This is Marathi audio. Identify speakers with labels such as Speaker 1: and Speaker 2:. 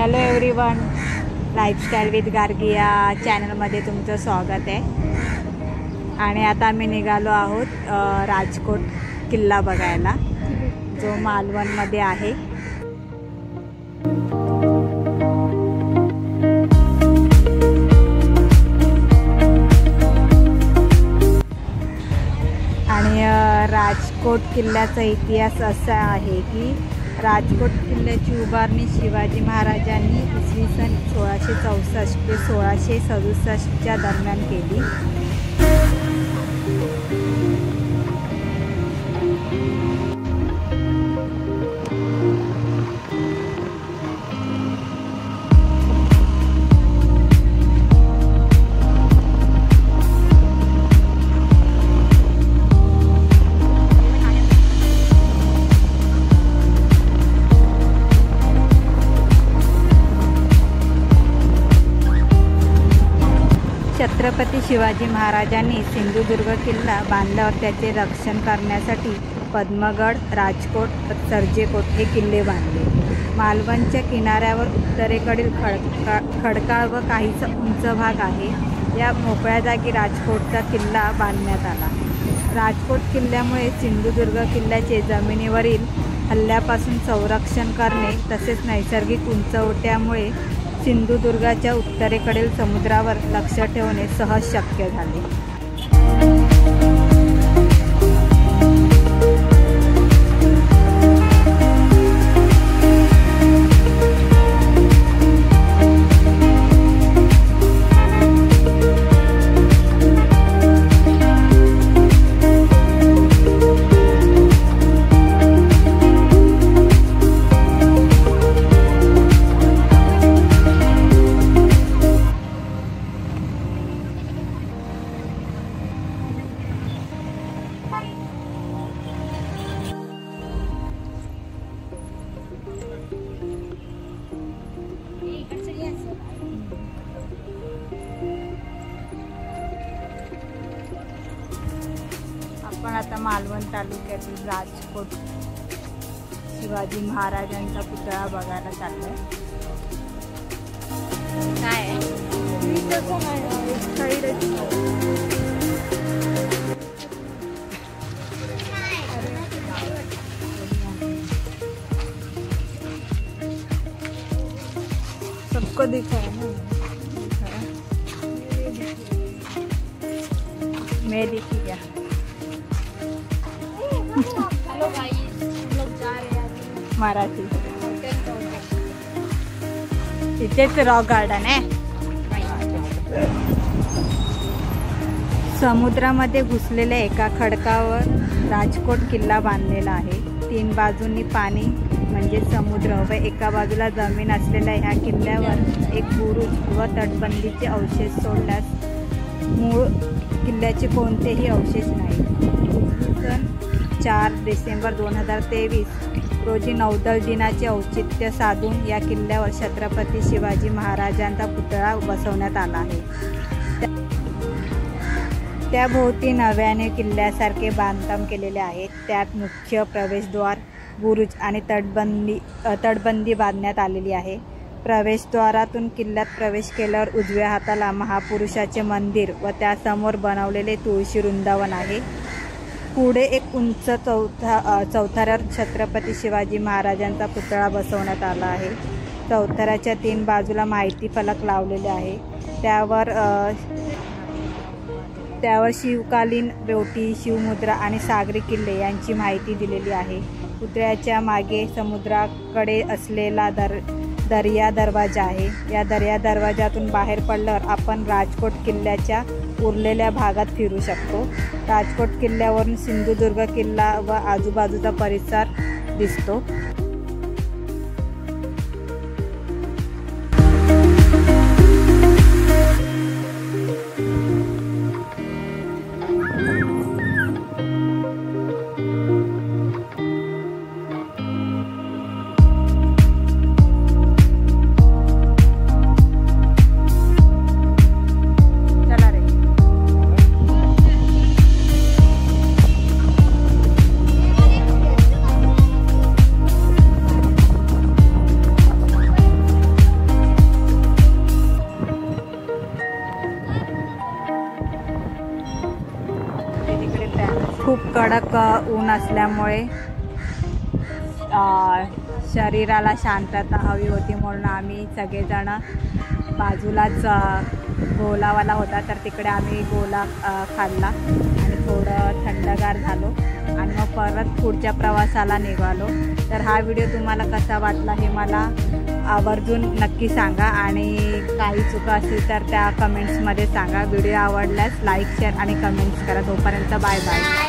Speaker 1: Hello everyone, lifestyle with Gargi या चॅनलमध्ये तुमचं स्वागत आहे। आणि आता आम्ही निघालो आहोत राजकोट किल्ला बघायला, जो मालवणमध्ये आहे। आणि राजकोट किल्ल्याचा इतिहास असा आहे की राजकोट किल्ल्याची उभारणी शिवाजी महाराजांनी इसवी सन 1664 ते 1667च्या दरम्यान केली। छत्रपती शिवाजी महाराजांनी सिंधुदुर्ग किल्ला बांधल्यावर त्याचे रक्षण करण्यासाठी पद्मगड, राजकोट, सर्जेकोट हे किल्ले बांधले। मालवणच्या किनाऱ्यावर उत्तरेकडील खडकाळ व काहीसा उंच भाग आहे। या मोकळ्या जागी राजकोटचा किल्ला बांधण्यात आला। राजकोट किल्ल्यामुळे सिंधुदुर्ग किल्ल्याचे जमिनीवरील हल्ल्यापासून संरक्षण करणे तसेच नैसर्गिक उंचवट्यामुळे सिंधुदुर्गाच्या उत्तरेकडील समुद्रावर लक्ष ठेवणे सहज शक्य झाले। आपण आता मालवण तालुक्यातील राजकोट शिवाजी महाराजांचा पुतळा बघायला चाललोय। काय सबको दिखा है ना, मैं दिखी क्या।
Speaker 2: हेलो गाइस, हम लोग जा रहे हैं
Speaker 1: मराठी। इथेच रॉक गार्डन आहे। समुद्रामध्ये घुसलेल्या एका खडकावर राजकोट किल्ला बांधलेला आहे। 3 बाजूंनी पाणी म्हणजे समुद्र व एका बाजूला जमीन असलेल्या ह्या किल्ल्यावर एक बुरुज व तटबंदीचे अवशेष सोडल्यास मूळ किल्ल्याचे कोणतेही अवशेष नाही। सन 4 डिसेंबर 2023 रोजी नौदल दिनाचे औचित्य साधून या किल्ल्यावर छत्रपती शिवाजी महाराजांचा पुतळा बसवण्यात आला आहे। त्याभोवती नव्याने किल्ल्यासारखे बांधकाम केलेले आहे। त्यात मुख्य प्रवेशद्वार, बुरुज आणि तटबंदी बांधण्यात आलेली आहे। प्रवेशद्वारातून किल्ल्यात प्रवेश केल्यावर उजव्या हाताला महापुरुषाचे मंदिर व त्यासमोर बनवलेले तुळशी वृंदावन आहे। पुढे एक उंच चौथऱ्यावर छत्रपती शिवाजी महाराजांचा पुतळा बसवण्यात आला आहे। चौथऱ्याच्या 3 बाजूला माहिती फलक लावलेले आहे। त्यावर शिवकालीन वेवटी, शिवमुद्रा आणि सागरी किल्ले यांची माहिती दिलेली आहे। पुतळ्याच्या मागे समुद्राकडे असलेला दर्या दरवाजा आहे। या दर्या दरवाजातून बाहेर पडल्यावर आपण राजकोट किल्ल्याच्या उरलेल्या भागात फिरू शकतो। राजकोट किल्ल्यावरून सिंधुदुर्ग किल्ला व आजूबाजूचा परिसर दिसतो। खूप कडक ऊन असल्यामुळे शरीराला शांतता हवी होती, म्हणून आम्ही सगळेजण बाजूलाच गोलावाला होता तर तिकडे आम्ही गोला खाल्ला आणि थोडं थंडगार झालो आणि मग परत पुढच्या प्रवासाला निघालो. तर हा व्हिडिओ तुम्हाला कसा वाटला हे मला आवर्जून नक्की सांगा आणि काही चुका असतील तर त्या कमेंट्समध्ये सांगा. व्हिडिओ आवडल्यास लाईक शेअर आणि कमेंट्स करा. तोपर्यंत बाय बाय.